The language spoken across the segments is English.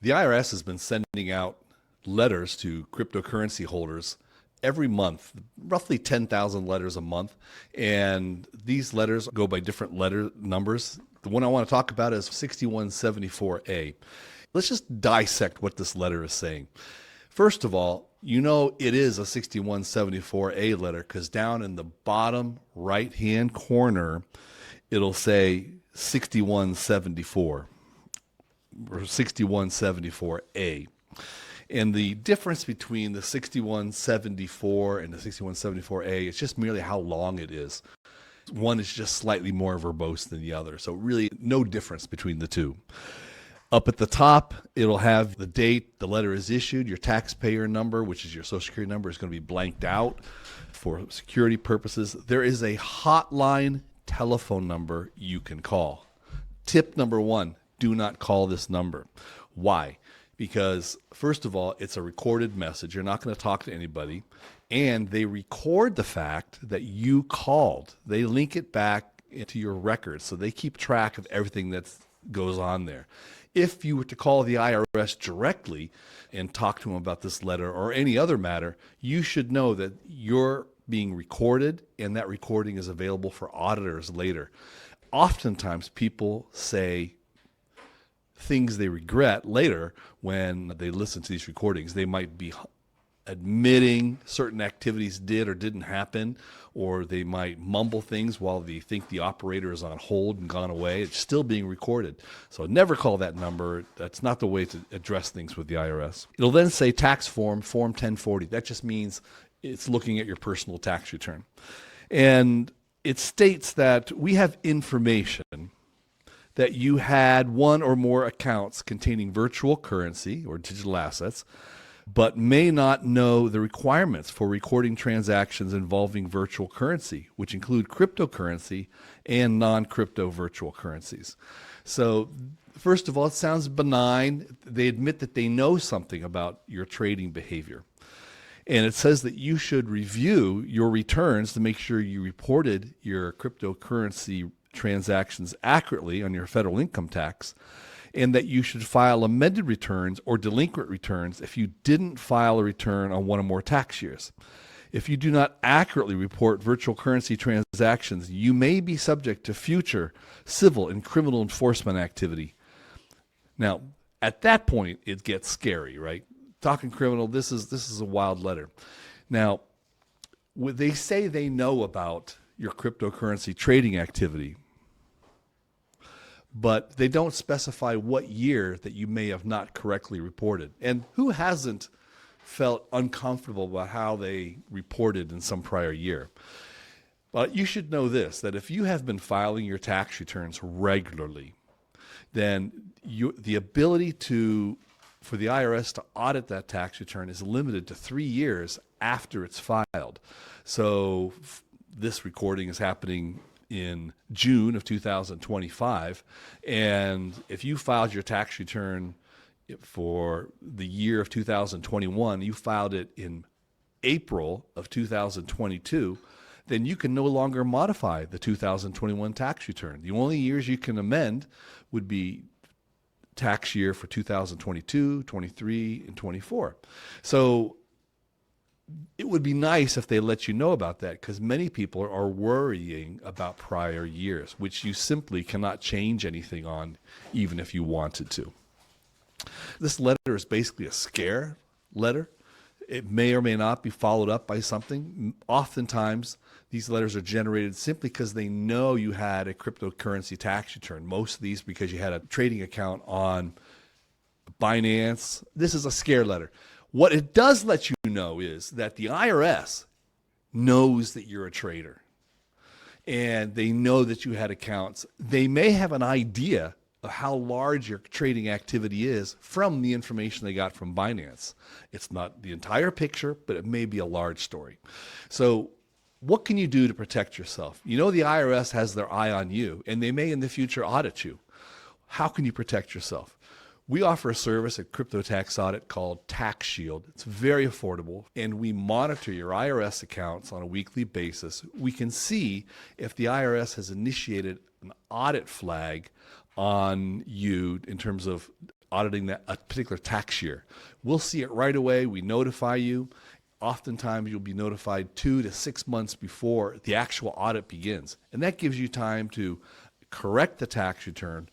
The IRS has been sending out letters to cryptocurrency holders every month, roughly 10,000 letters a month. And these letters go by different letter numbers. The one I want to talk about is 6174A. Let's just dissect what this letter is saying. First of all, you know it is a 6174A letter because down in the bottom right-hand corner, it'll say 6174 or 6174A. And the difference between the 6174 and the 6174A is just merely how long it is. One is just slightly more verbose than the other. So really no difference between the two. Up at the top, it'll have the date the letter is issued. Your taxpayer number, which is your Social Security number, is going to be blanked out for security purposes. There is a hotline telephone number you can call. Tip number one, do not call this number. Why? Because first of all, it's a recorded message. You're not going to talk to anybody. And they record the fact that you called. They link it back into your records. So they keep track of everything that goes on there. If you were to call the IRS directly and talk to them about this letter or any other matter, you should know that you're being recorded and that recording is available for auditors later. Oftentimes people say things they regret later when they listen to these recordings. They might be admitting certain activities did or didn't happen, or they might mumble things while they think the operator is on hold and gone away. It's still being recorded. So never call that number. That's not the way to address things with the IRS. It'll then say tax form 1040. That just means it's looking at your personal tax return. And it states that we have information that you had one or more accounts containing virtual currency or digital assets, but may not know the requirements for recording transactions involving virtual currency, which include cryptocurrency and non-crypto virtual currencies. So first of all, it sounds benign. They admit that they know something about your trading behavior. And it says that you should review your returns to make sure you reported your cryptocurrency transactions accurately on your federal income tax, and that you should file amended returns or delinquent returns if you didn't file a return on one or more tax years. If you do not accurately report virtual currency transactions, you may be subject to future civil and criminal enforcement activity. Now, at that point, it gets scary, right? Talking criminal, this is a wild letter. Now, they say they know about your cryptocurrency trading activity, but they don't specify what year that you may have not correctly reported. And who hasn't felt uncomfortable about how they reported in some prior year? But you should know this, that if you have been filing your tax returns regularly, then the ability for the IRS to audit that tax return is limited to 3 years after it's filed. So this recording is happening in June of 2025. And if you filed your tax return for the year of 2021, you filed it in April of 2022, then you can no longer modify the 2021 tax return. The only years you can amend would be tax year for 2022, 23, and 24. So it would be nice if they let you know about that, because many people are worrying about prior years, which you simply cannot change anything on, even if you wanted to. This letter is basically a scare letter. It may or may not be followed up by something. Oftentimes, these letters are generated simply because they know you had a cryptocurrency tax return. Most of these because you had a trading account on Binance. This is a scare letter. What it does let you know is that the IRS knows that you're a trader, and they know that you had accounts. They may have an idea of how large your trading activity is from the information they got from Binance. It's not the entire picture, but it may be a large story. So what can you do to protect yourself? You know the IRS has their eye on you, and they may in the future audit you. How can you protect yourself? We offer a service at Crypto Tax Audit called Tax Shield. It's very affordable, and we monitor your IRS accounts on a weekly basis. We can see if the IRS has initiated an audit flag on you in terms of auditing a particular tax year. We'll see it right away. We notify you. Oftentimes, you'll be notified 2 to 6 months before the actual audit begins. And that gives you time to correct the tax return,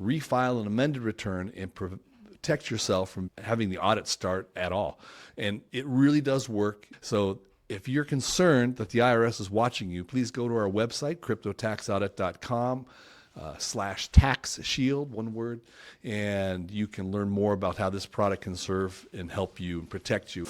refile an amended return, and protect yourself from having the audit start at all. And it really does work. So if you're concerned that the IRS is watching you, please go to our website, cryptotaxaudit.com. /tax shield, one word, and you can learn more about how this product can serve and help you and protect you.